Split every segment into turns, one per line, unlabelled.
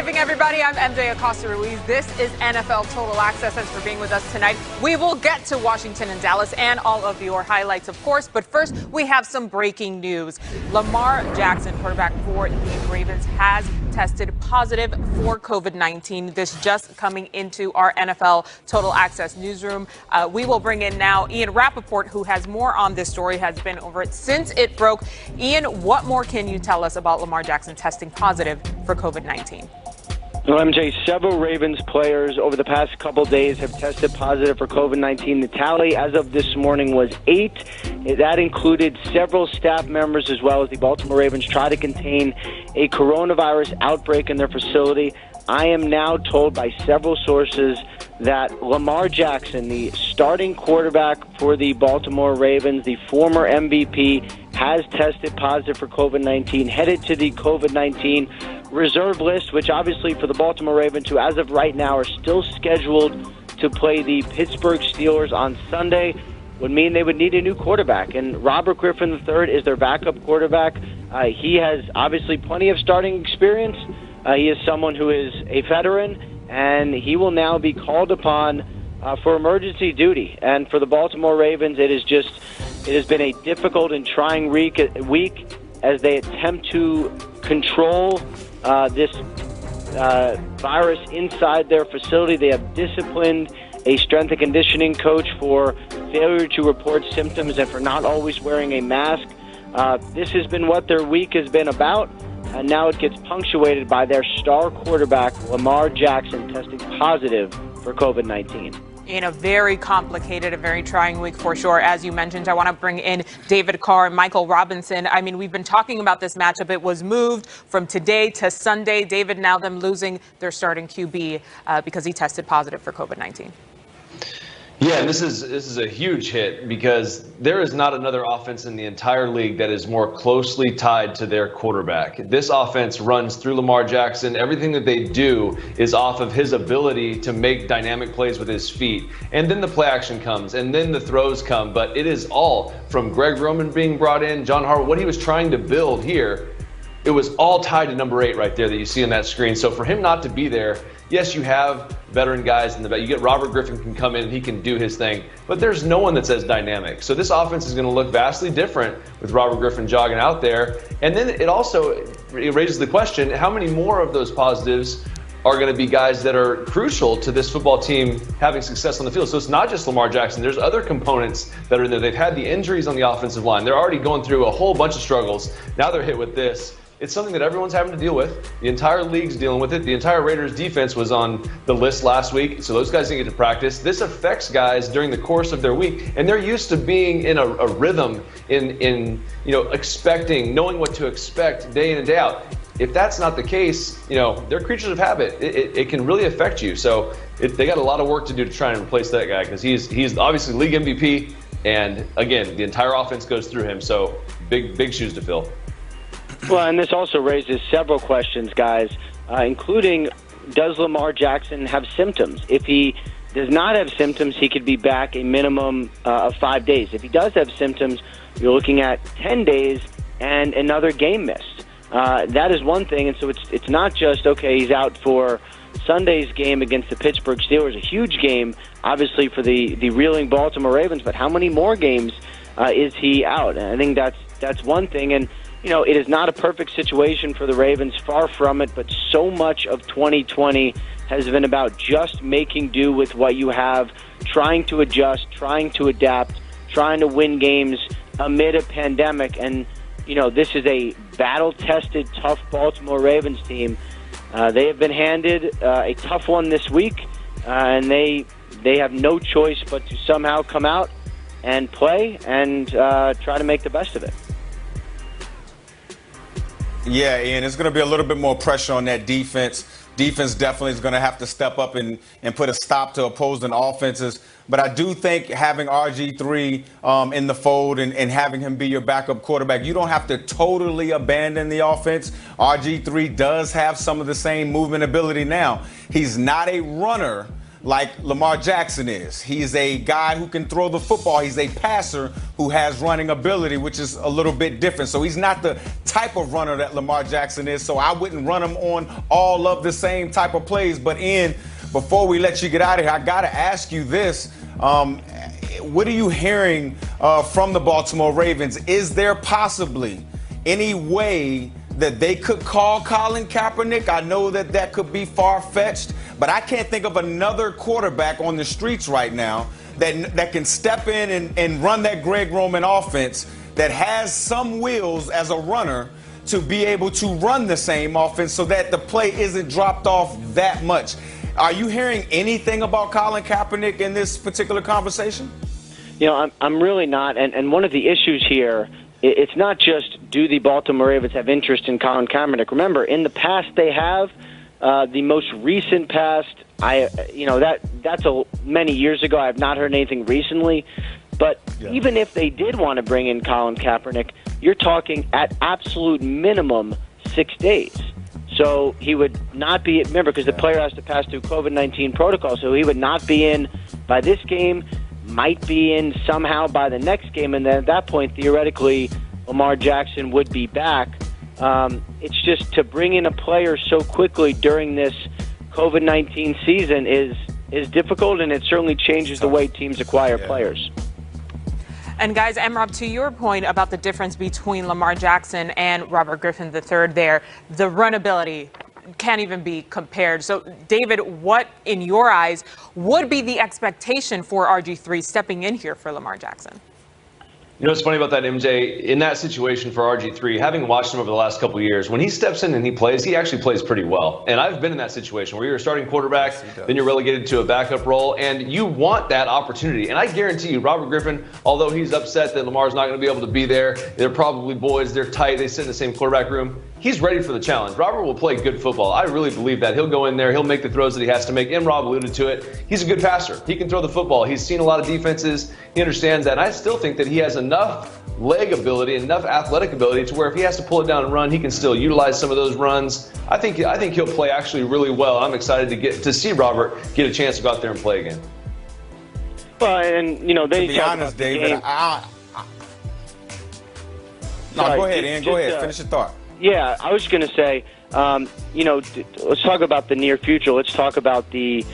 Thanksgiving, everybody. I'm MJ Acosta-Ruiz. This is NFL Total Access. Thanks for being with us tonight. We will get to Washington and Dallas and all of your highlights, of course. But first, we have some breaking news. Lamar Jackson, quarterback for the Ravens, has tested positive for COVID-19. This just coming into our NFL Total Access newsroom. We will bring in now Ian Rappaport, who has more on this story, has been over it since it broke. Ian, what more can you tell us about Lamar Jackson testing positive for COVID-19?
Well, MJ, several Ravens players over the past couple days have tested positive for COVID-19. The tally as of this morning was 8. That included several staff members as well as the Baltimore Ravens try to contain a coronavirus outbreak in their facility. I am now told by several sources that Lamar Jackson, the starting quarterback for the Baltimore Ravens, the former MVP, has tested positive for COVID-19, headed to the COVID-19 reserve list, which obviously for the Baltimore Ravens, who as of right now are still scheduled to play the Pittsburgh Steelers on Sunday, would mean they would need a new quarterback. And Robert Griffin III is their backup quarterback. He has obviously plenty of starting experience. He is someone who is a veteran, and he will now be called upon for emergency duty. And for the Baltimore Ravens, it has been a difficult and trying week as they attempt to control this virus inside their facility. They have disciplined a strength and conditioning coach for failure to report symptoms and for not always wearing a mask. This has been what their week has been about, and now it gets punctuated by their star quarterback, Lamar Jackson, testing positive for COVID-19.
In a very complicated, a very trying week for sure. As you mentioned, I want to bring in David Carr and Michael Robinson. I mean, we've been talking about this matchup. It was moved from today to Sunday. David, now them losing their starting QB because he tested positive for COVID-19.
Yeah, and this is a huge hit because there is not another offense in the entire league that is more closely tied to their quarterback. This offense runs through Lamar Jackson. Everything that they do is off of his ability to make dynamic plays with his feet. And then the play action comes, and then the throws come. But it is all from Greg Roman being brought in, John Harbaugh, what he was trying to build here. It was all tied to number 8 right there that you see on that screen. So for him not to be there, yes, you have veteran guys in the back. You get Robert Griffin can come in and he can do his thing, but there's no one that's as dynamic. So this offense is going to look vastly different with Robert Griffin jogging out there. And then it raises the question, how many more of those positives are going to be guys that are crucial to this football team having success on the field? So it's not just Lamar Jackson. There's other components that are there. They've had the injuries on the offensive line. They're already going through a whole bunch of struggles. Now they're hit with this. It's something that everyone's having to deal with. The entire league's dealing with it. The entire Raiders defense was on the list last week, so those guys didn't get to practice. This affects guys during the course of their week, and they're used to being in a rhythm, in expecting, knowing what to expect day in and day out. If that's not the case, they're creatures of habit. It can really affect you. So they got a lot of work to do to try and replace that guy because he's obviously league MVP, and again, the entire offense goes through him. So big shoes to fill.
Well, and this also raises several questions, guys, including, does Lamar Jackson have symptoms? If he does not have symptoms, he could be back a minimum of 5 days. If he does have symptoms, you're looking at 10 days and another game missed. That is one thing, and so it's not just, okay, he's out for Sunday's game against the Pittsburgh Steelers, a huge game, obviously, for the reeling Baltimore Ravens, but how many more games is he out? And I think that's one thing, and it is not a perfect situation for the Ravens, far from it, but so much of 2020 has been about just making do with what you have, trying to adjust, trying to adapt, trying to win games amid a pandemic. And, this is a battle-tested, tough Baltimore Ravens team. They have been handed a tough one this week, and they have no choice but to somehow come out and play and try to make the best of it.
Yeah, Ian, it's going to be a little bit more pressure on that defense. Defense definitely is going to have to step up and put a stop to opposing offenses. But I do think having RG3 in the fold and having him be your backup quarterback, you don't have to totally abandon the offense. RG3 does have some of the same movement ability now. He's not a runner like Lamar Jackson is. He's a guy who can throw the football. He's a passer who has running ability, which is a little bit different. So he's not the type of runner that Lamar Jackson is. So I wouldn't run him on all of the same type of plays. But before we let you get out of here, I got to ask you this. What are you hearing from the Baltimore Ravens? Is there possibly any way that they could call Colin Kaepernick? I know that could be far-fetched, but I can't think of another quarterback on the streets right now that can step in and run that Greg Roman offense that has some wheels as a runner to be able to run the same offense so that the play isn't dropped off that much. Are you hearing anything about Colin Kaepernick in this particular conversation?
You know, I'm really not. And one of the issues here, it's not just do the Baltimore Ravens have interest in Colin Kaepernick. Remember, in the past they have. The most recent past, that's many years ago. I have not heard anything recently. But even if they did want to bring in Colin Kaepernick, you're talking at absolute minimum 6 days. So he would not be, remember, because the player has to pass through COVID-19 protocol, so he would not be in by this game, might be in somehow by the next game, and then at that point, theoretically, Lamar Jackson would be back. It's just to bring in a player so quickly during this COVID-19 season is difficult, and it certainly changes the way teams acquire players.
And guys, Rob, to your point about the difference between Lamar Jackson and Robert Griffin III there, the run ability can't even be compared. So, David, what, in your eyes, would be the expectation for RG3 stepping in here for Lamar Jackson?
You know what's funny about that, MJ? In that situation for RG3, having watched him over the last couple of years, when he steps in and he plays, he actually plays pretty well. And I've been in that situation where you're a starting quarterback, then you're relegated to a backup role, and you want that opportunity. And I guarantee you, Robert Griffin, although he's upset that Lamar's not going to be able to be there, they're probably boys, they're tight, they sit in the same quarterback room. He's ready for the challenge. Robert will play good football. I really believe that. He'll go in there. He'll make the throws that he has to make. And Rob alluded to it. He's a good passer. He can throw the football. He's seen a lot of defenses. He understands that. And I still think that he has enough leg ability, enough athletic ability to where if he has to pull it down and run, he can still utilize some of those runs. I think he'll play actually really well. I'm excited to see Robert get a chance to go out there and play again.
Well, and they
to be honest, David. No, go ahead, Ian. Go ahead. Finish your thought.
Yeah, I was going to say, let's talk about the near future. Let's talk about there's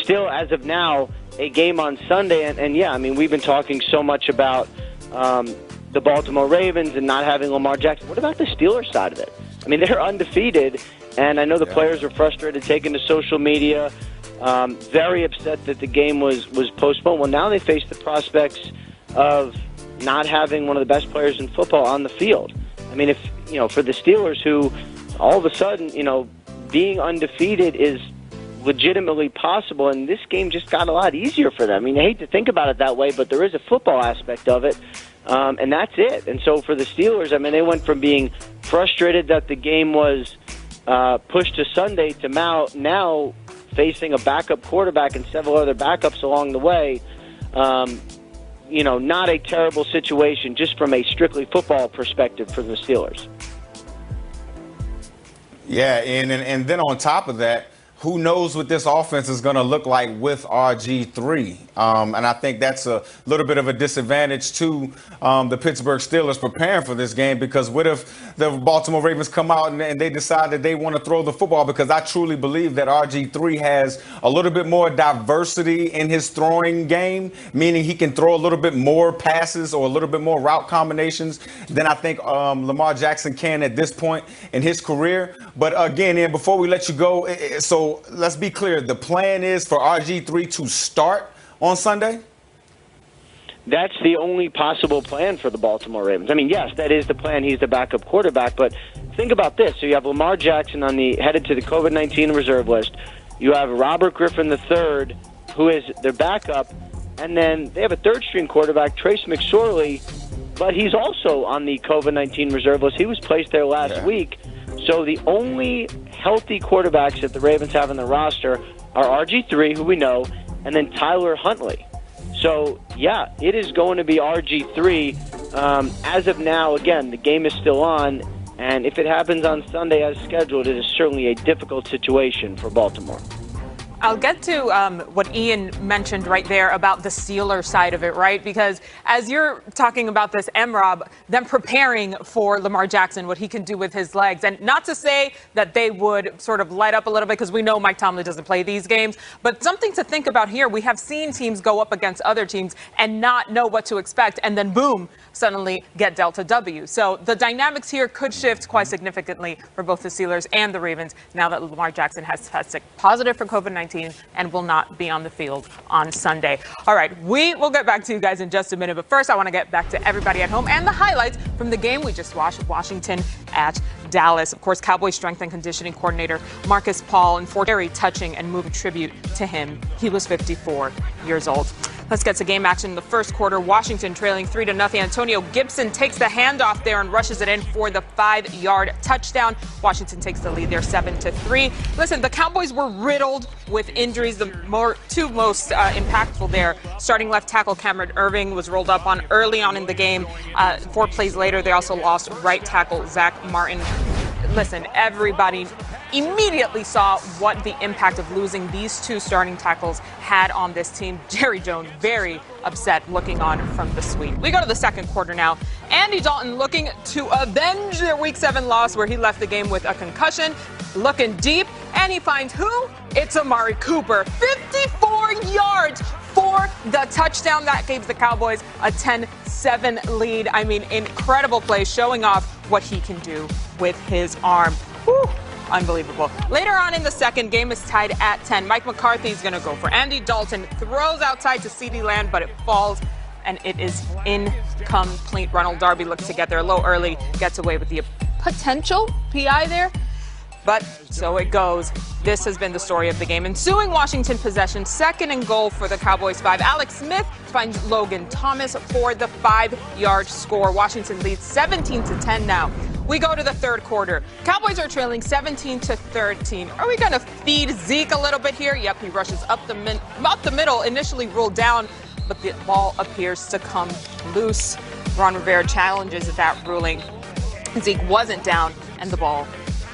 still, as of now, a game on Sunday. And yeah, I mean, we've been talking so much about the Baltimore Ravens and not having Lamar Jackson. What about the Steelers side of it? I mean, they're undefeated, and I know the players are frustrated, taking to social media, very upset that the game was postponed. Well, now they face the prospects of not having one of the best players in football on the field. I mean, for the Steelers, who all of a sudden, being undefeated is legitimately possible, and this game just got a lot easier for them. I mean, I hate to think about it that way, but there is a football aspect of it, and that's it. And so for the Steelers, I mean, they went from being frustrated that the game was pushed to Sunday to now facing a backup quarterback and several other backups along the way. Not a terrible situation just from a strictly football perspective for the Steelers.
Yeah, and then on top of that, who knows what this offense is going to look like with RG3. And I think that's a little bit of a disadvantage to the Pittsburgh Steelers preparing for this game, because what if the Baltimore Ravens come out and they decide that they want to throw the football? Because I truly believe that RG3 has a little bit more diversity in his throwing game, meaning he can throw a little bit more passes or a little bit more route combinations than I think Lamar Jackson can at this point in his career. But again, Ian, before we let you go, so let's be clear. The plan is for RG3 to start on Sunday?
That's the only possible plan for the Baltimore Ravens. I mean, yes, that is the plan. He's the backup quarterback. But think about this. So you have Lamar Jackson headed to the COVID-19 reserve list. You have Robert Griffin III, who is their backup. And then they have a third-string quarterback, Trace McSorley, but he's also on the COVID-19 reserve list. He was placed there last week. So the only healthy quarterbacks that the Ravens have on the roster are RG3, who we know, and then Tyler Huntley. So, yeah, it is going to be RG3. As of now, again, the game is still on, and if it happens on Sunday as scheduled, it is certainly a difficult situation for Baltimore.
I'll get to what Ian mentioned right there about the Steelers side of it, right? Because as you're talking about this, M-Rob, them preparing for Lamar Jackson, what he can do with his legs. And not to say that they would sort of light up a little bit, because we know Mike Tomlin doesn't play these games. But something to think about here, we have seen teams go up against other teams and not know what to expect, and then boom, suddenly get dealt a W. So the dynamics here could shift quite significantly for both the Steelers and the Ravens now that Lamar Jackson has tested positive for COVID-19 and will not be on the field on Sunday. All right, we will get back to you guys in just a minute, but first I want to get back to everybody at home and the highlights from the game we just watched, Washington at Dallas. Of course, Cowboys strength and conditioning coordinator Marcus Paul, and for very touching and moving tribute to him. He was 54 years old. Let's get to game action in the first quarter. Washington trailing 3-0. Antonio Gibson takes the handoff there and rushes it in for the 5-yard touchdown. Washington takes the lead there 7-3. Listen, the Cowboys were riddled with injuries. The two most impactful there. Starting left tackle Cameron Irving was rolled up on early on in the game. 4 plays later, they also lost right tackle Zach Martin. Listen, everybody immediately saw what the impact of losing these two starting tackles had on this team. Jerry Jones very upset looking on from the suite. We go to the second quarter now. Andy Dalton looking to avenge their Week 7 loss where he left the game with a concussion, looking deep, and he finds who? It's Amari Cooper. 54 yards for the touchdown. That gave the Cowboys a 10-7 lead. I mean, incredible play showing off what he can do with his arm. Whew. Unbelievable. Later on in the second, game is tied at 10. Mike McCarthy is going to go for Andy Dalton. Throws outside to CeeDee Lamb, but it falls, and it is incomplete. Ronald Darby looks to get there low early, gets away with the potential PI there. But so it goes. This has been the story of the game. Ensuing Washington possession, 2nd and goal for the Cowboys 5. Alex Smith finds Logan Thomas for the 5-yard score. Washington leads 17-10 now. We go to the third quarter. Cowboys are trailing 17-13. Are we going to feed Zeke a little bit here? Yep, he rushes up the middle, initially ruled down, but the ball appears to come loose. Ron Rivera challenges that ruling. Zeke wasn't down, and the ball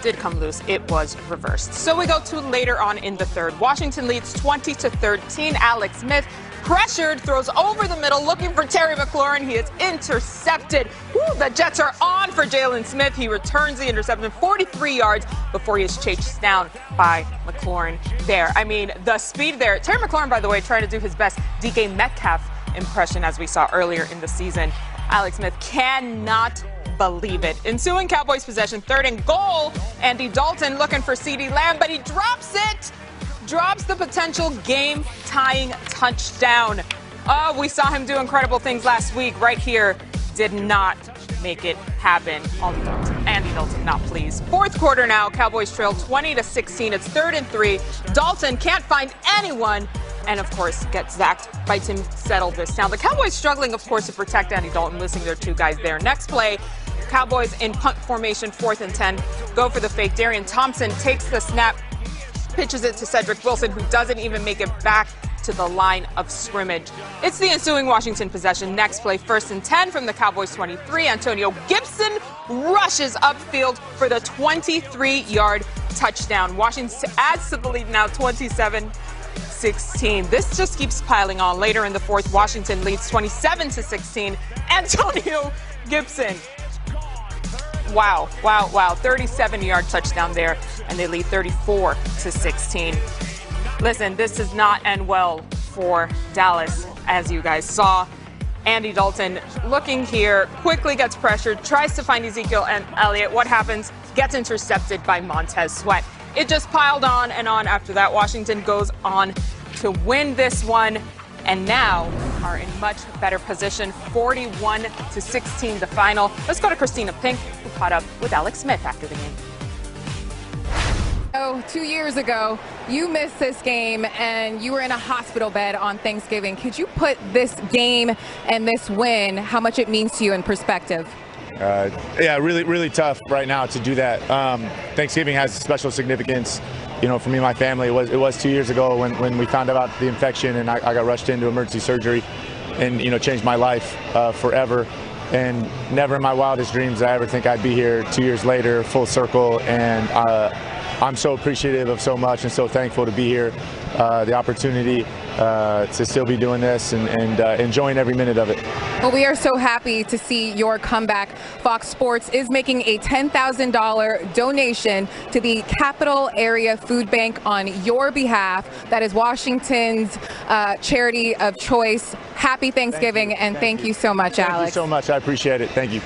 did come loose. It was reversed. So we go to later on in the third. Washington leads 20-13. Alex Smith pressured, throws over the middle, looking for Terry McLaurin. He is intercepted. Woo, the Jets are on for Jalen Smith. He returns the interception 43 yards before he is chased down by McLaurin there. I mean, the speed there. Terry McLaurin, by the way, trying to do his best DK Metcalf impression as we saw earlier in the season. Alex Smith cannot believe it. Ensuing Cowboys possession, 3rd and goal. Andy Dalton looking for CeeDee Lamb, but he drops it. Drops the potential game-tying touchdown. We saw him do incredible things last week right here. Did not make it happen. Andy Dalton not pleased. Fourth quarter now. Cowboys trail 20-16. It's 3rd and 3. Dalton can't find anyone, and of course gets zacked by Tim Settle this time. The Cowboys struggling, of course, to protect Andy Dalton, missing their 2 guys there. Next play, Cowboys in punt formation, 4th and 10. Go for the fake. Darian Thompson takes the snap, pitches it to Cedric Wilson, who doesn't even make it back to the line of scrimmage. It's the ensuing Washington possession. Next play, 1st and 10 from the Cowboys 23. Antonio Gibson rushes upfield for the 23-yard touchdown. Washington adds to the lead now, 27-16. This just keeps piling on. Later in the fourth, Washington leads 27-16. Antonio Gibson. Wow. 37-yard touchdown there, and they lead 34-16. Listen, this does not end well for Dallas, as you guys saw. Andy Dalton looking here, quickly gets pressured, tries to find Ezekiel and Elliott. What happens? Gets intercepted by Montez Sweat. It just piled on and on after that. Washington goes on to win this one, and now are in much better position. 41-16 the final. Let's go to Christina Pink, who caught up with Alex Smith after the game.
2 years ago, you missed this game and you were in a hospital bed on Thanksgiving. Could you put this game and this win, how much it means to you in perspective?
Yeah, really tough right now to do that. Thanksgiving has special significance, you know, for me and my family. It was 2 years ago when we found out about the infection, and I got rushed into emergency surgery, and you know, changed my life forever. And never in my wildest dreams did I ever think I'd be here 2 years later, full circle, and I'm so appreciative of so much and so thankful to be here, the opportunity to still be doing this and enjoying every minute of it.
Well, we are so happy to see your comeback. Fox Sports is making a $10,000 donation to the Capital Area Food Bank on your behalf. That is Washington's charity of choice. Happy Thanksgiving, and thank you so much, Alex.
Thank you so much. I appreciate it. Thank you.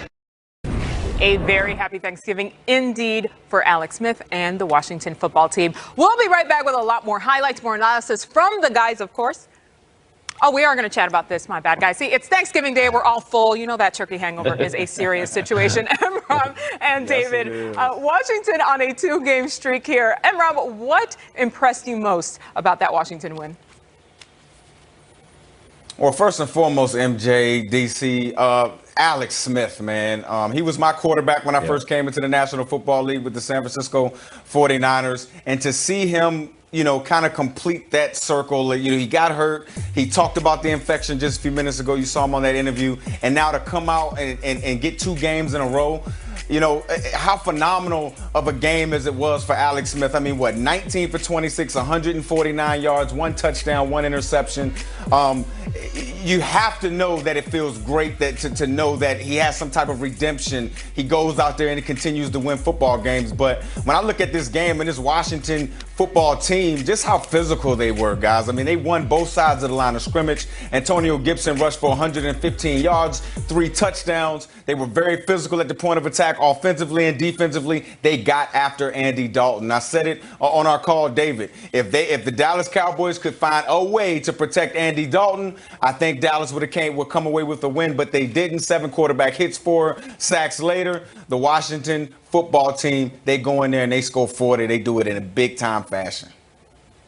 A very happy Thanksgiving indeed for Alex Smith and the Washington football team. We'll be right back with a lot more highlights, more analysis from the guys, of course. Oh, we are going to chat about this. My bad, guys. See, it's Thanksgiving Day. We're all full. You know that turkey hangover is a serious situation. Emram and David, Washington on a 2-game streak here. Emram, what impressed you most about that Washington win?
Well, first and foremost, MJ, DC, Alex Smith, man. He was my quarterback when I first came into the National Football League with the San Francisco 49ers. And to see him, kind of complete that circle. He got hurt. He talked about the infection just a few minutes ago. You saw him on that interview. And now to come out and get 2 games in a row. How phenomenal of a game as it was for Alex Smith. I mean, 19 for 26, 149 yards, 1 touchdown, 1 interception. You have to know that it feels great to know that he has some type of redemption. He goes out there and he continues to win football games. But when I look at this game and this Washington football team, just how physical they were, guys. I mean, they won both sides of the line of scrimmage. Antonio Gibson rushed for 115 yards, 3 touchdowns. They were very physical at the point of attack, offensively and defensively. They got after Andy Dalton. I said it on our call, David. If the Dallas Cowboys could find a way to protect Andy Dalton, I think Dallas would come away with a win, but they didn't. 7 quarterback hits, 4 sacks later. The Washington football team, they go in there and they score 40. They do it in a big-time fashion.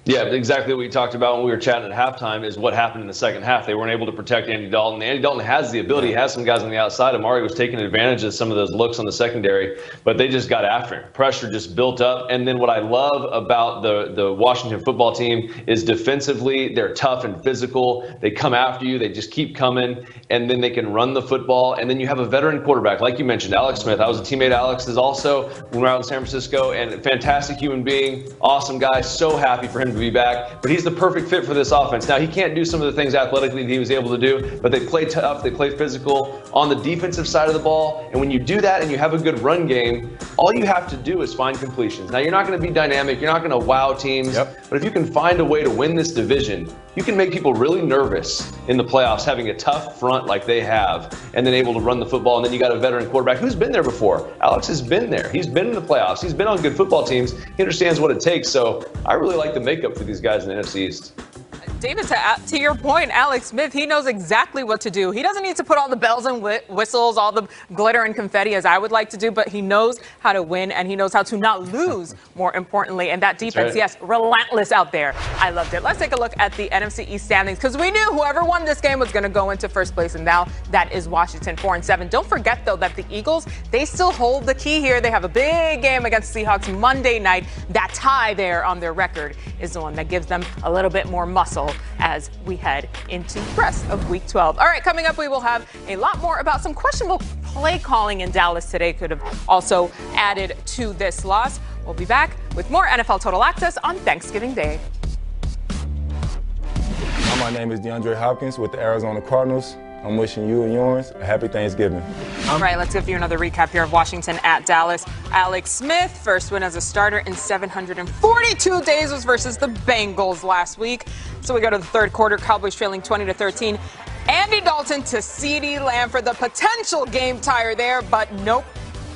Yeah, exactly what we talked about when we were chatting at halftime is what happened in the second half. They weren't able to protect Andy Dalton. Andy Dalton has the ability. He has some guys on the outside. Amari was taking advantage of some of those looks on the secondary, but they just got after him. Pressure just built up. And then what I love about the Washington football team is defensively, they're tough and physical. They come after you. They just keep coming, and then they can run the football. And then you have a veteran quarterback, like you mentioned, Alex Smith. I was a teammate of Alex's also when we were out in San Francisco, and a fantastic human being, awesome guy. So happy for him to be back, but he's the perfect fit for this offense. Now, he can't do some of the things athletically that he was able to do, but they play tough, they play physical on the defensive side of the ball, and when you do that and you have a good run game, all you have to do is find completions. Now, you're not going to be dynamic, you're not going to wow teams, but if you can find a way to win this division, you can make people really nervous in the playoffs, having a tough front like they have, and then able to run the football, and then you got a veteran quarterback who's been there before. Alex has been there. He's been in the playoffs. He's been on good football teams. He understands what it takes, so I really like the makeup for these guys in the NFC East.
David, to your point, Alex Smith, he knows exactly what to do. He doesn't need to put all the bells and whistles, all the glitter and confetti as I would like to do, but he knows how to win and he knows how to not lose, more importantly. And that defense, yes, relentless out there. I loved it. Let's take a look at the NFC East standings because we knew whoever won this game was going to go into first place, and now that is Washington 4-7. Don't forget, though, that the Eagles, they still hold the key here. They have a big game against Seahawks Monday night. That tie there on their record is the one that gives them a little bit more muscle as we head into the rest of Week 12. All right, coming up, we will have a lot more about some questionable play calling in Dallas today. Could have also added to this loss. We'll be back with more NFL Total Access on Thanksgiving Day.
My name is DeAndre Hopkins with the Arizona Cardinals. I'm wishing you and yours a happy Thanksgiving.
All right, let's give you another recap here of Washington at Dallas. Alex Smith, first win as a starter in 742 days, was versus the Bengals last week. So we go to the third quarter, Cowboys trailing 20-13. Andy Dalton to CeeDee Lamb for the potential game tire there, but nope,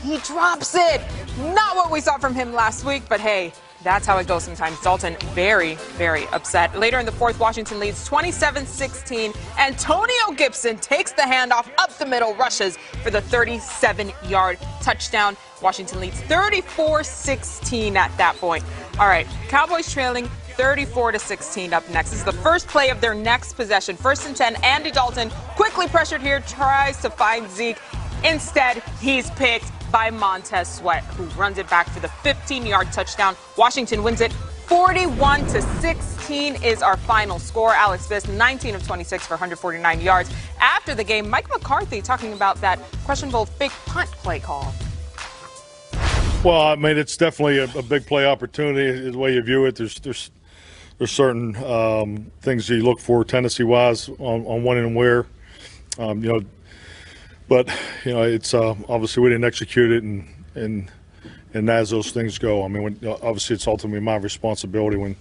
he drops it. Not what we saw from him last week, but hey, that's how it goes sometimes. Dalton very, very upset. Later in the fourth, Washington leads 27-16. Antonio Gibson takes the handoff up the middle, rushes for the 37-yard touchdown. Washington leads 34-16 at that point. All right, Cowboys trailing 34-16 up next. This is the first play of their next possession. 1st and 10, Andy Dalton quickly pressured here, tries to find Zeke. Instead, he's picked by Montez Sweat, who runs it back for the 15-yard touchdown. Washington wins it 41-16 is our final score. Alex Smith, 19 of 26 for 149 yards. After the game, Mike McCarthy talking about that questionable fake punt play call.
Well, I mean, it's definitely a big play opportunity the way you view it. There's certain things you look for tendency-wise on when and where, but it's obviously we didn't execute it, and as those things go, I mean, obviously it's ultimately my responsibility when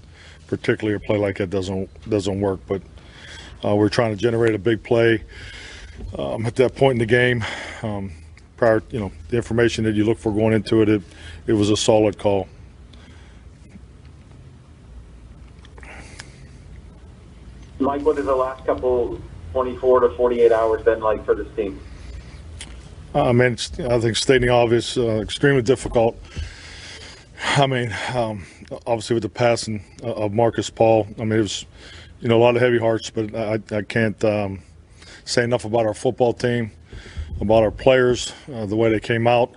particularly a play like that doesn't work. But we're trying to generate a big play at that point in the game. Prior, the information that you look for going into it, it was a solid call.
Mike, what has the last couple 24 to 48 hours been like for this team?
I think stating the obvious, extremely difficult. I mean, obviously with the passing of Marcus Paul, I mean, it was, a lot of heavy hearts, but I can't say enough about our football team, about our players, the way they came out,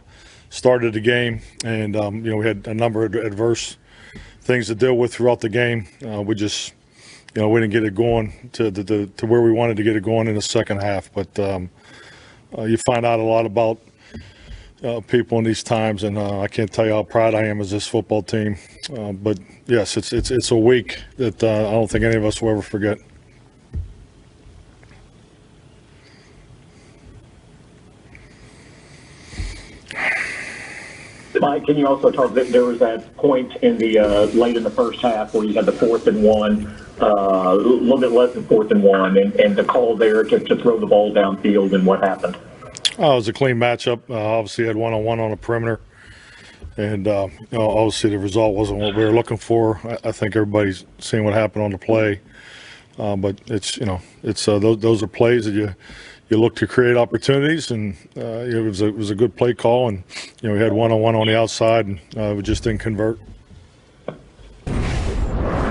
started the game, and, we had a number of adverse things to deal with throughout the game. We just, we didn't get it going to where we wanted to get it going in the second half. But you find out a lot about people in these times, and I can't tell you how proud I am as this football team. But yes, it's a week that I don't think any of us will ever forget.
Mike, can you also talk that there was that point in the late in the first half where you had the 4th and 1, a little bit less than 4th and 1, and the call there to throw the ball downfield, and what happened?
Oh, it was a clean matchup. Obviously, had one-on-one on the perimeter, and obviously the result wasn't what we were looking for. I think everybody's seen what happened on the play, but it's those are plays that you look to create opportunities, and it was a good play call, and we had one-on-one on the outside, and we just didn't convert.
All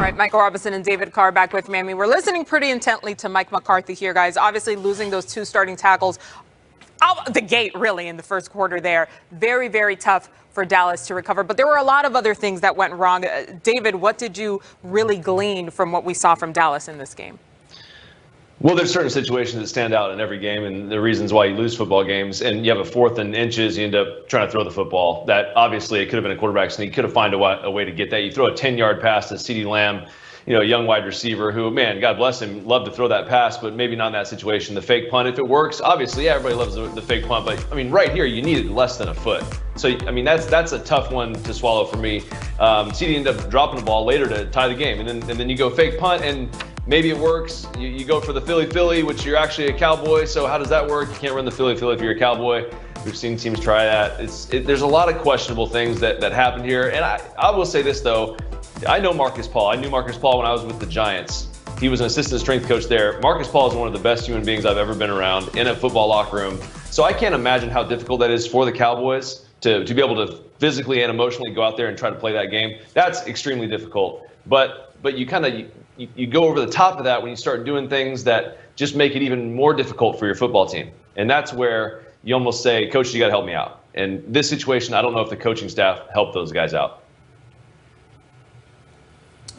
right, Michael Robinson and David Carr back with me. I mean, we're listening pretty intently to Mike McCarthy here, guys. Obviously, losing those 2 starting tackles out the gate, really, in the first quarter there. Very, very tough for Dallas to recover. But there were a lot of other things that went wrong. David, what did you really glean from what we saw from Dallas in this game?
Well, there's certain situations that stand out in every game, and the reasons why you lose football games. And you have a 4th and inches, you end up trying to throw the football. That obviously it could have been a quarterback sneak. Could have found a way to get that. You throw a 10-yard pass to CeeDee Lamb, a young wide receiver who, man, God bless him, loved to throw that pass, but maybe not in that situation. The fake punt, if it works, obviously, yeah, everybody loves the fake punt, but I mean, right here, you needed less than a foot. So, I mean, that's a tough one to swallow for me. CeeDee ended up dropping the ball later to tie the game, and then you go fake punt, and maybe it works. You go for the Philly, which you're actually a Cowboy, so how does that work? You can't run the Philly if you're a Cowboy. We've seen teams try that. There's a lot of questionable things that happened here, and I will say this, though. I know Marcus Paul. I knew Marcus Paul when I was with the Giants. He was an assistant strength coach there. Marcus Paul is one of the best human beings I've ever been around in a football locker room. So I can't imagine how difficult that is for the Cowboys to be able to physically and emotionally go out there and try to play that game. That's extremely difficult. But you kind of you go over the top of that when you start doing things that just make it even more difficult for your football team. And that's where you almost say, Coach, you got to help me out. And this situation, I don't know if the coaching staff helped those guys out.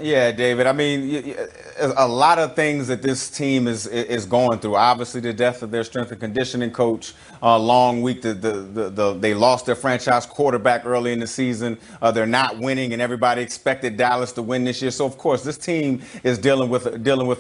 Yeah, David. I mean, a lot of things that this team is going through. Obviously, the death of their strength and conditioning coach. Long week. They lost their franchise quarterback early in the season. They're not winning, and everybody expected Dallas to win this year. So, of course, this team is dealing with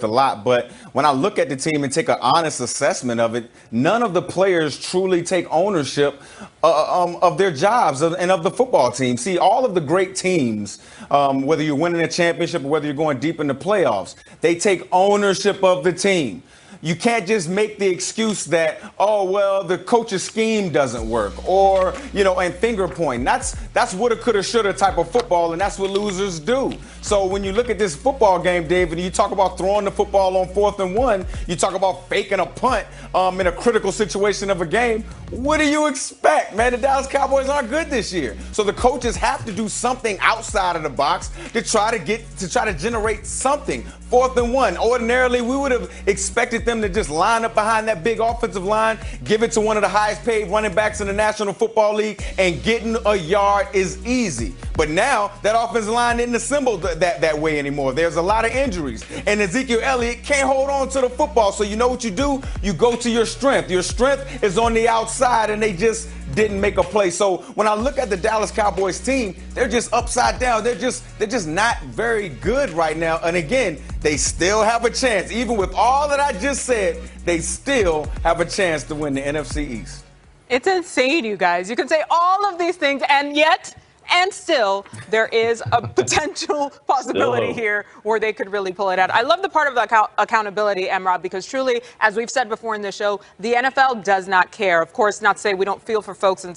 a lot. But when I look at the team and take an honest assessment of it, none of the players truly take ownership of their jobs and of the football team. See, all of the great teams, whether you're winning a championship or whether you're going deep in the playoffs, they take ownership of the team. You can't just make the excuse that, oh, well, the coach's scheme doesn't work, or, and finger point. That's woulda, coulda, shoulda type of football, and that's what losers do. So when you look at this football game, David, and you talk about throwing the football on 4th and 1, you talk about faking a punt in a critical situation of a game. What do you expect, man? The Dallas Cowboys aren't good this year. So the coaches have to do something outside of the box to try to generate something. 4th and 1. Ordinarily, we would have expected them to just line up behind that big offensive line, give it to one of the highest paid running backs in the National Football League, and getting a yard is easy. But now that offensive line isn't assembled that way anymore. There's a lot of injuries, and Ezekiel Elliott can't hold on to the football. So you know what you do? You go to your strength. Your strength is on the outside, and they just didn't make a play. So when I look at the Dallas Cowboys team, they're just upside down. They're just not very good right now. And again, they still have a chance. Even with all that I just said, they still have a chance to win the NFC East.
It's insane, you guys. You can say all of these things, and yet, and still, there is a potential possibility here where they could really pull it out. I love the part of the accountability, Emrod, because truly, as we've said before in the show, the NFL does not care. Of course, not to say we don't feel for folks in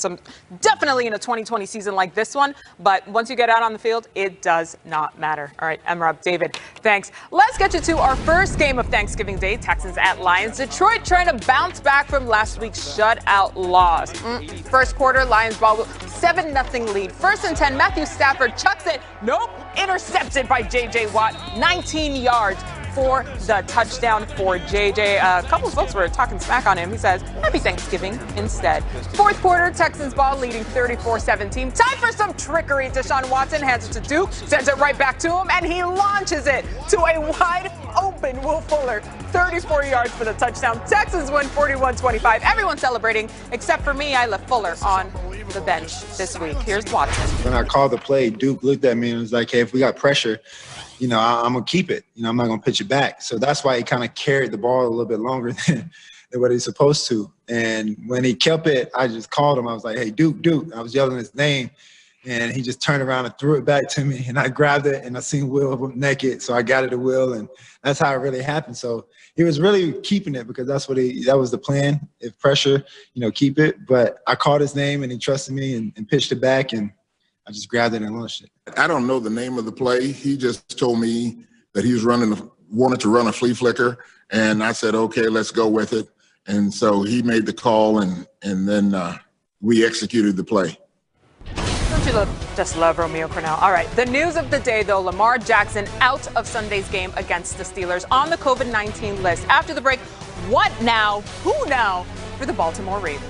definitely in a 2020 season like this one, but once you get out on the field, it does not matter. All right, Emrod, David, thanks. Let's get you to our first game of Thanksgiving Day, Texans at Lions. Detroit trying to bounce back from last week's shutout loss. First quarter, Lions ball, 7-0 lead. First and 10, Matthew Stafford chucks it. Nope. Intercepted by J.J. Watt. 19 yards for the touchdown for J.J. A couple of folks were talking smack on him. He says, happy Thanksgiving instead. Fourth quarter, Texans ball leading 34-17. Time for some trickery. Deshaun Watson hands it to Duke, sends it right back to him, and he launches it to a wide open Will Fuller. 34 yards for the touchdown. Texans win 41-25. Everyone celebrating, except for me. I left Fuller on the bench this week. Here's Watson.
When I called the play, Duke looked at me and was like, hey, if we got pressure, I'm going to keep it. I'm not going to pitch it back. So that's why he kind of carried the ball a little bit longer than what he's supposed to. And when he kept it, I just called him. I was like, hey, Duke. I was yelling his name. And he just turned around and threw it back to me. And I grabbed it, and I seen Will naked. So I got it to Will, and that's how it really happened. So he was really keeping it because that was the plan. If pressure, keep it. But I called his name, and he trusted me and pitched it back, and I just grabbed it and launched it.
I don't know the name of the play. He just told me that he was wanted to run a flea flicker, and I said, okay, let's go with it. And so he made the call, and then we executed the play.
Don't you just love Romeo Crennel? All right, the news of the day, though, Lamar Jackson out of Sunday's game against the Steelers on the COVID-19 list. After the break, what now, who now for the Baltimore Ravens?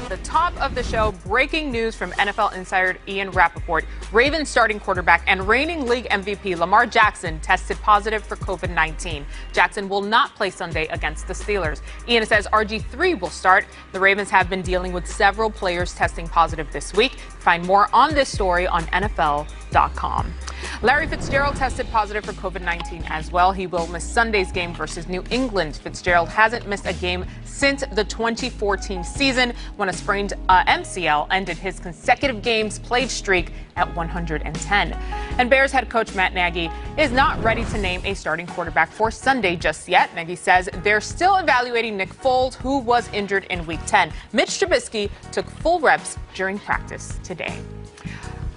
The top of the show, breaking news from NFL insider Ian Rappaport. Ravens starting quarterback and reigning league MVP Lamar Jackson tested positive for COVID-19. Jackson will not play Sunday against the Steelers. Ian says RG3 will start. The Ravens have been dealing with several players testing positive this week. Find more on this story on NFL.com. Larry Fitzgerald tested positive for COVID-19 as well. He will miss Sunday's game versus New England. Fitzgerald hasn't missed a game since the 2014 season when a sprained MCL ended his consecutive games played streak at 110. And Bears head coach Matt Nagy is not ready to name a starting quarterback for Sunday just yet. Nagy says they're still evaluating Nick Foles, who was injured in Week 10. Mitch Trubisky took full reps during practice today.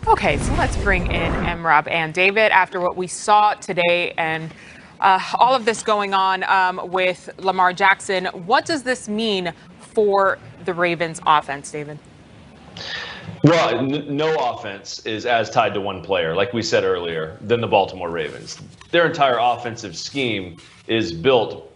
Okay, so let's bring in Emrod and David after what we saw today and all of this going on with Lamar Jackson. What does this mean for the Ravens offense, David?
Well, no offense is as tied to one player, like we said earlier, than the Baltimore Ravens. Their entire offensive scheme is built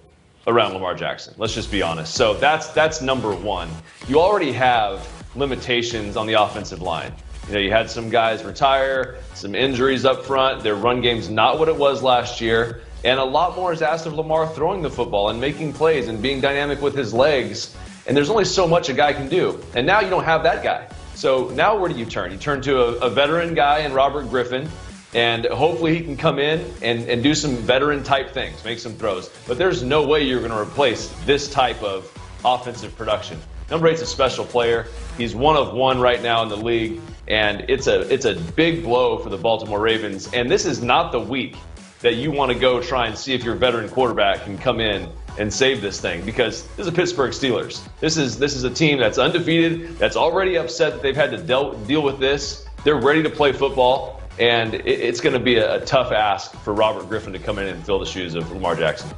around Lamar Jackson. Let's just be honest. So that's number one. You already have limitations on the offensive line. You had some guys retire, some injuries up front. Their run game's not what it was last year. And a lot more is asked of Lamar throwing the football and making plays and being dynamic with his legs. And there's only so much a guy can do. And now you don't have that guy. So now where do you turn? You turn to a veteran guy in Robert Griffin. And hopefully he can come in and do some veteran type things, make some throws. But there's no way you're going to replace this type of offensive production. Number 8's a special player. He's one of one right now in the league, and it's a big blow for the Baltimore Ravens. And this is not the week that you want to go try and see if your veteran quarterback can come in and save this thing, because this is the Pittsburgh Steelers. This is a team that's undefeated, that's already upset that they've had to deal with this. They're ready to play football, and it's going to be a tough ask for Robert Griffin to come in and fill the shoes of Lamar Jackson.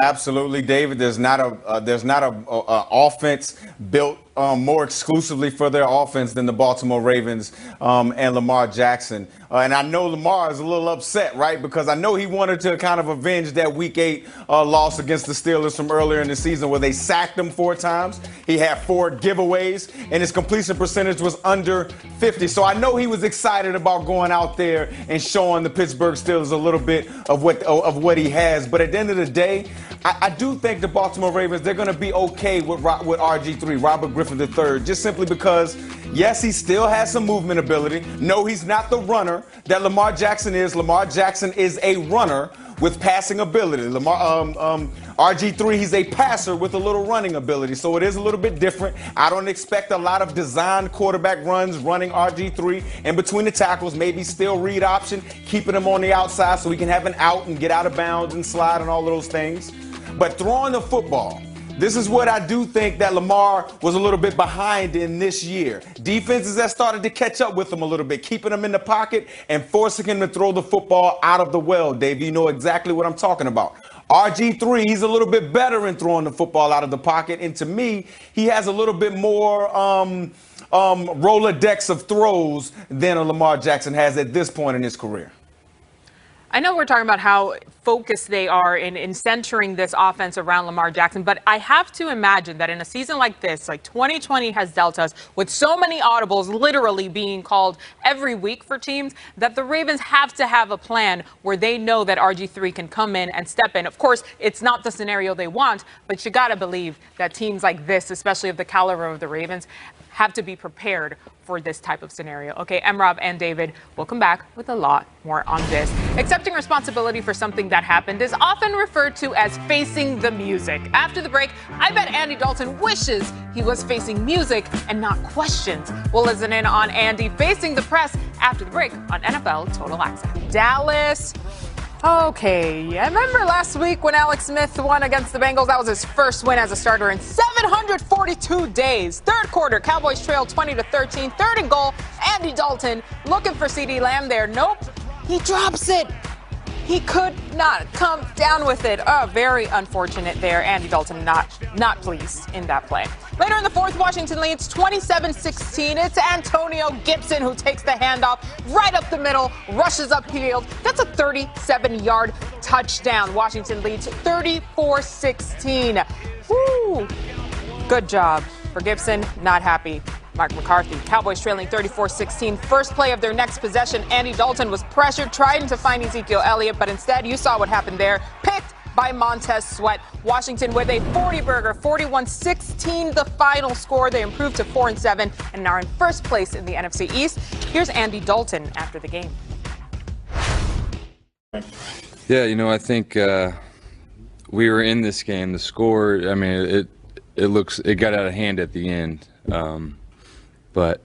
Absolutely, David. There's not a offense built more exclusively for their offense than the Baltimore Ravens and Lamar Jackson. And I know Lamar is a little upset, right? Because I know he wanted to kind of avenge that Week 8 loss against the Steelers from earlier in the season where they sacked him 4 times. He had 4 giveaways, and his completion percentage was under 50. So I know he was excited about going out there and showing the Pittsburgh Steelers a little bit of what he has. But at the end of the day, I do think the Baltimore Ravens, they're going to be okay with RG3, Robert Griffin III, just simply because, yes, he still has some movement ability. No, he's not the runner that Lamar Jackson is. Lamar Jackson is a runner with passing ability. RG3, he's a passer with a little running ability, so it is a little bit different. I don't expect a lot of designed quarterback runs running RG3 in between the tackles, maybe still read option, keeping him on the outside so he can have an out and get out of bounds and slide and all of those things. But throwing the football, this is what I do think that Lamar was a little bit behind in this year. Defenses that started to catch up with him a little bit, keeping him in the pocket and forcing him to throw the football out of the well. Dave, you know exactly what I'm talking about. RG3, he's a little bit better in throwing the football out of the pocket. And to me, he has a little bit more Rolodex of throws than a Lamar Jackson has at this point in his career.
I know we're talking about how focused they are in centering this offense around Lamar Jackson, but I have to imagine that in a season like this, like 2020 has dealt us with so many audibles literally being called every week for teams, that the Ravens have to have a plan where they know that RG3 can come in and step in. Of course, it's not the scenario they want, but you got to believe that teams like this, especially of the caliber of the Ravens, have to be prepared for this type of scenario. Okay, Rob and David, we'll come back with a lot more on this. Accepting responsibility for something that happened is often referred to as facing the music. After the break, I bet Andy Dalton wishes he was facing music and not questions. We'll listen in on Andy facing the press after the break on NFL Total Access. Dallas. Okay, I remember last week when Alex Smith won against the Bengals. That was his first win as a starter in 742 days. Third quarter, Cowboys trailed 20-13. Third and goal, Andy Dalton looking for CeeDee Lamb there. Nope, he drops it. He could not come down with it. Oh, very unfortunate there. Andy Dalton not pleased in that play. Later in the fourth, Washington leads 27-16. It's Antonio Gibson who takes the handoff right up the middle, rushes upfield. That's a 37-yard touchdown. Washington leads 34-16. Woo! Good job for Gibson. Not happy. Mark McCarthy. Cowboys trailing 34-16. First play of their next possession, Andy Dalton was pressured, trying to find Ezekiel Elliott, but instead, you saw what happened there. Picked by Montez Sweat. Washington with a 40-burger, 41-16 the final score. They improved to 4-7 and are in first place in the NFC East. Here's Andy Dalton after the game.
Yeah, I think we were in this game. The score, I mean, it got out of hand at the end. But,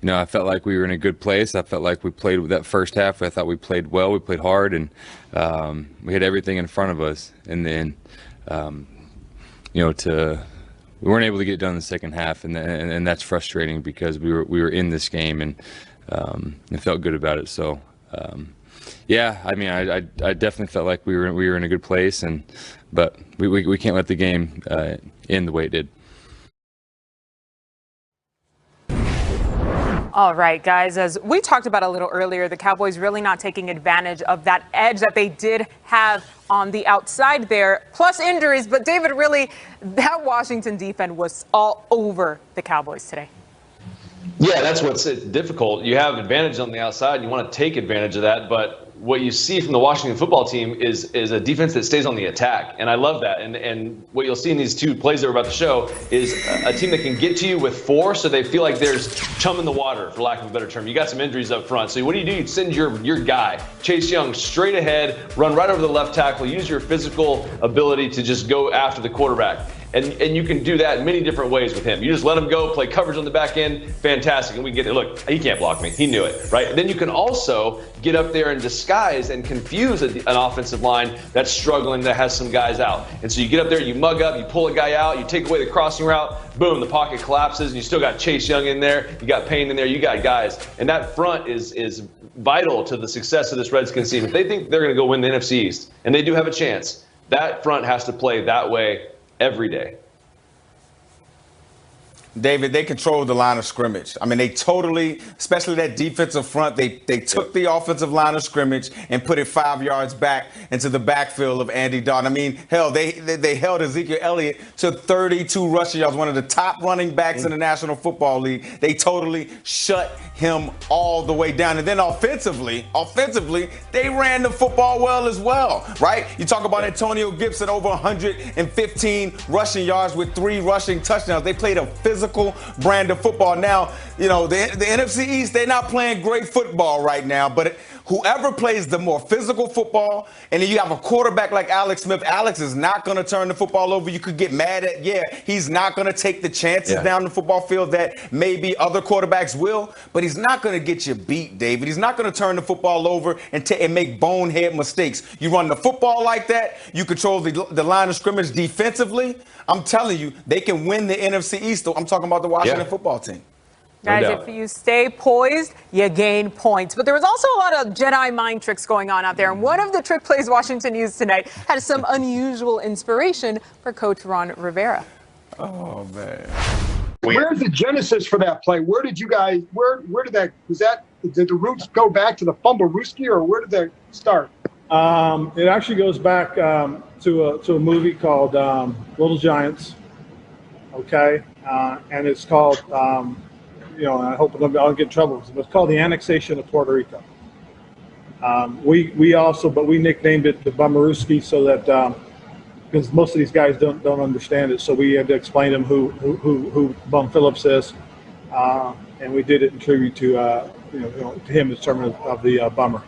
I felt like we were in a good place. I felt like we played with that first half. I thought we played well. We played hard, and we had everything in front of us. And then, we weren't able to get it done in the second half, and that's frustrating because we were in this game and felt good about it. So, yeah, I mean, I definitely felt like we were in a good place, but we can't let the game end the way it did.
All right, guys, as we talked about a little earlier, the Cowboys really not taking advantage of that edge that they did have on the outside there, plus injuries. But David, really, that Washington defense was all over the Cowboys today.
Yeah, that's what's difficult. You have advantage on the outside, and you want to take advantage of that, but what you see from the Washington football team is a defense that stays on the attack, and I love that. And what you'll see in these two plays that we're about to show is a team that can get to you with force, so they feel like there's chum in the water, for lack of a better term. You got some injuries up front, so what do? You send your guy, Chase Young, straight ahead, run right over the left tackle, use your physical ability to just go after the quarterback. And you can do that in many different ways with him. You just let him go, play coverage on the back end, fantastic. And we get it. Look, he can't block me. He knew it, right? And then you can also get up there and disguise and confuse an offensive line that's struggling, that has some guys out. And so you get up there, you mug up, you pull a guy out, you take away the crossing route, boom, the pocket collapses, and you still got Chase Young in there, you got Payne in there, you got guys. And that front is vital to the success of this Redskins team. If they think they're going to go win the NFC East, and they do have a chance, that front has to play that way every day.
David, they controlled the line of scrimmage. I mean, they totally, especially that defensive front, they took the offensive line of scrimmage and put it 5 yards back into the backfield of Andy Dalton. I mean, hell, they held Ezekiel Elliott to 32 rushing yards, one of the top running backs in the National Football League. They totally shut him all the way down. And then offensively, they ran the football well as well, right? You talk about Antonio Gibson, over 115 rushing yards with 3 rushing touchdowns. They played a physical brand of football. Now, you know, the NFC East, they're not playing great football right now, but whoever plays the more physical football, and then you have a quarterback like Alex Smith, Alex is not going to turn the football over. You could get mad at, he's not going to take the chances down the football field that maybe other quarterbacks will, but he's not going to get you beat, David. He's not going to turn the football over and make bonehead mistakes. You run the football like that, you control the line of scrimmage defensively. I'm telling you, they can win the NFC East. I'm talking about the Washington football team.
Guys, if you stay poised, you gain points. But there was also a lot of Jedi mind tricks going on out there. And one of the trick plays Washington used tonight had some unusual inspiration for Coach Ron Rivera.
Oh, man.
Where's the genesis for that play? Where did you guys, did the roots go back to the Fumble-Rooski, or where did that start?
It actually goes back to a movie called Little Giants. Okay. And it's called, I hope I don't get in trouble, but it's called The Annexation of Puerto Rico. We nicknamed it the Bummerooski so that because most of these guys don't understand it, so we had to explain to them who Bum Phillips is, and we did it in tribute to him as term of the Bummer.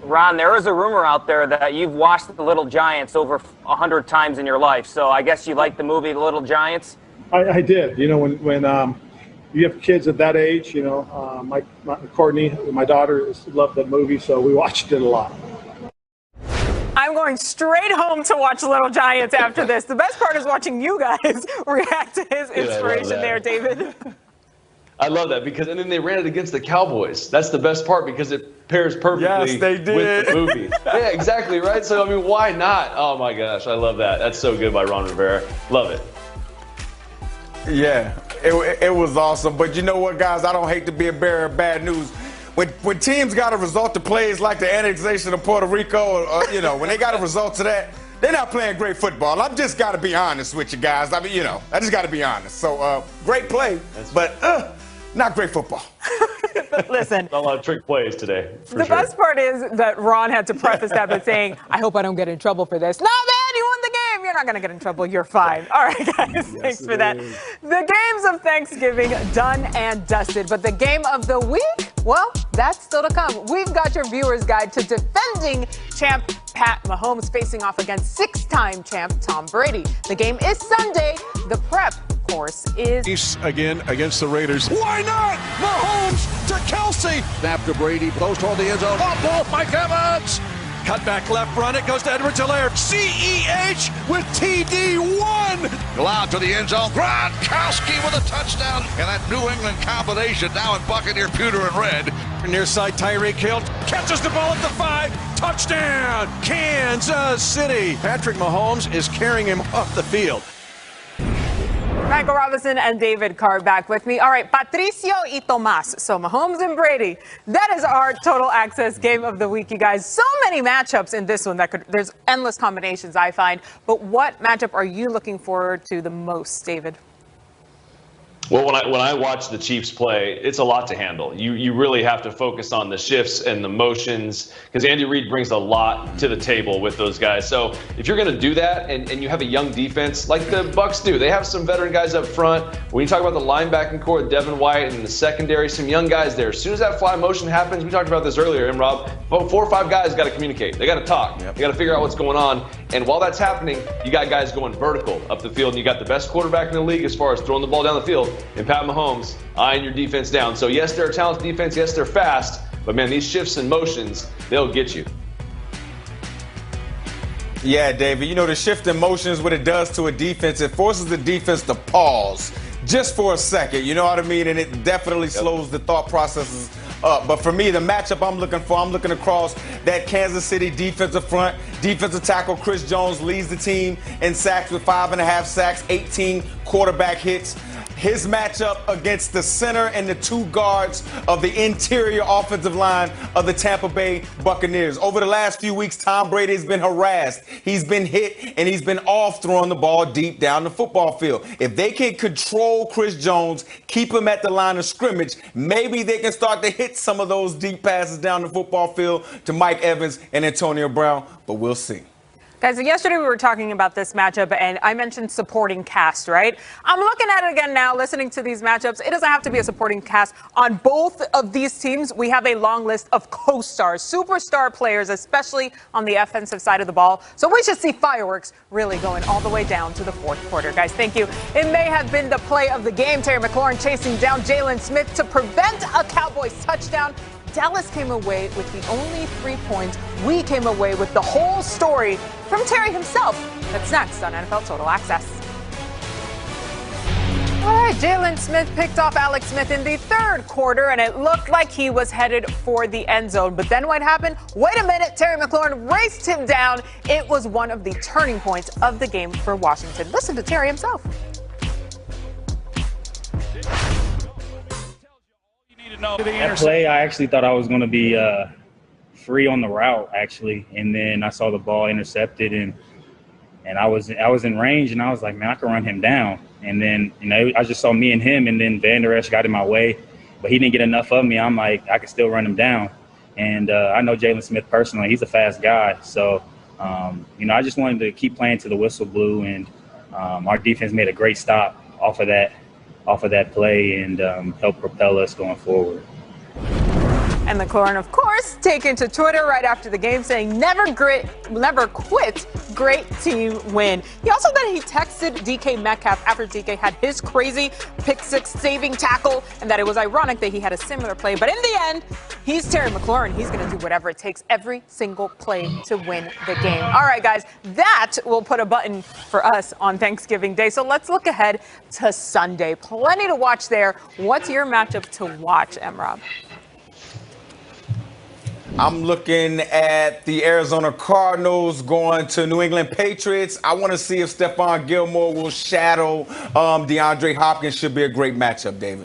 Ron, there is a rumor out there that you've watched The Little Giants over 100 times in your life, so I guess you like the movie The Little Giants? I did. You know, when you have kids at that age, Courtney, my daughter, loved the movie, so we watched it a lot.
I'm going straight home to watch Little Giants after this. The best part is watching you guys react to his inspiration there, David.
I love that and then they ran it against the Cowboys. That's the best part because it pairs perfectly with the movie. Yeah, exactly, right? So, I mean, why not? Oh, my gosh, I love that. That's so good by Ron Rivera. Love it.
Yeah, it was awesome. But you know what, guys? I don't hate to be a bearer of bad news. When teams got a result to plays like the annexation of Puerto Rico, when they got a result to that, they're not playing great football. I've just got to be honest with you guys. I mean, I just got to be honest. So, great play, but not great football.
But listen.
A lot of trick plays today.
The best part is that Ron had to preface that by saying, I hope I don't get in trouble for this. No, man, you won the game. You're not going to get in trouble. You're fine. All right, guys, thanks for that. The games of Thanksgiving done and dusted. But the game of the week, well, that's still to come. We've got your viewer's guide to defending champ Pat Mahomes facing off against 6-time champ Tom Brady. The game is Sunday. The prep course is
again against the Raiders. Why not? Mahomes to Kelsey. Snap to Brady. Close toward the end zone. Ball, Mike Evans. Cut back left run. It goes to Edwards-Helaire. CEH with TD1. Go out to the end zone. Gronkowski with a touchdown. And that New England combination now in Buccaneer pewter and red. Near side, Tyreek Hill catches the ball at the 5. Touchdown, Kansas City. Patrick Mahomes is carrying him off the field.
Michael Robinson and David Carr back with me. All right, Patricio y Tomas. So Mahomes and Brady. That is our total access game of the week, you guys. So many matchups in this one there's endless combinations, I find. But what matchup are you looking forward to the most, David?
Well, when I watch the Chiefs play, it's a lot to handle. You really have to focus on the shifts and the motions because Andy Reid brings a lot to the table with those guys. So if you're going to do that and you have a young defense like the Bucs do, they have some veteran guys up front. When you talk about the linebacking core, Devin White, and the secondary, some young guys there. As soon as that fly motion happens, we talked about this earlier, and Rob, about 4 or 5 guys got to communicate. They got to talk. They got to figure out what's going on. And while that's happening, you got guys going vertical up the field, and you got the best quarterback in the league as far as throwing the ball down the field. And Pat Mahomes eyeing your defense down. So yes, they're a talented defense. Yes, they're fast. But man, these shifts and motions, they'll get you.
Yeah, David, the shift in motions, what it does to a defense, it forces the defense to pause just for a second. You know what I mean? And it definitely slows the thought processes up. But for me, the matchup I'm looking across that Kansas City defensive front. Defensive tackle Chris Jones leads the team in sacks with 5.5 sacks, 18 quarterback hits. his matchup against the center and the two guards of the interior offensive line of the Tampa Bay Buccaneers. Over the last few weeks, Tom Brady has been harassed. He's been hit, and he's been off throwing the ball deep down the football field. If they can control Chris Jones, keep him at the line of scrimmage, maybe they can start to hit some of those deep passes down the football field to Mike Evans and Antonio Brown, but we'll see.
Guys, yesterday we were talking about this matchup, and I mentioned supporting cast, right? I'm looking at it again now, listening to these matchups. It doesn't have to be a supporting cast. On both of these teams, we have a long list of co-stars, superstar players, especially on the offensive side of the ball. So we should see fireworks really going all the way down to the fourth quarter. Guys, thank you. It may have been the play of the game. Terry McLaurin chasing down Jalen Smith to prevent a Cowboys touchdown. Dallas came away with the only 3 points. We came away with the whole story from Terry himself. That's next on NFL Total Access. All right, Jalen Smith picked off Alex Smith in the third quarter, and it looked like he was headed for the end zone. But then what happened? Wait a minute, Terry McLaurin raced him down. It was one of the turning points of the game for Washington. Listen to Terry himself.
That play, I actually thought I was going to be free on the route, actually, and then I saw the ball intercepted, and I was in range, and I was like, man, I can run him down. And then, I just saw me and him, and then Van Der Esch got in my way, but he didn't get enough of me. I'm like, I can still run him down. And I know Jalen Smith personally. He's a fast guy. So, I just wanted to keep playing till the whistle blew, and our defense made a great stop off of that play and help propel us going forward.
And McLaurin, of course, taken to Twitter right after the game saying, never quit, great team win. He also then he texted DK Metcalf after DK had his crazy pick six saving tackle, and that it was ironic that he had a similar play. But in the end, he's Terry McLaurin. He's going to do whatever it takes every single play to win the game. All right, guys, that will put a button for us on Thanksgiving Day. So let's look ahead to Sunday. Plenty to watch there. What's your matchup to watch, M-Rob?
I'm looking at the Arizona Cardinals going to New England Patriots. I want to see if Stephon Gilmore will shadow DeAndre Hopkins. Should be a great matchup, David.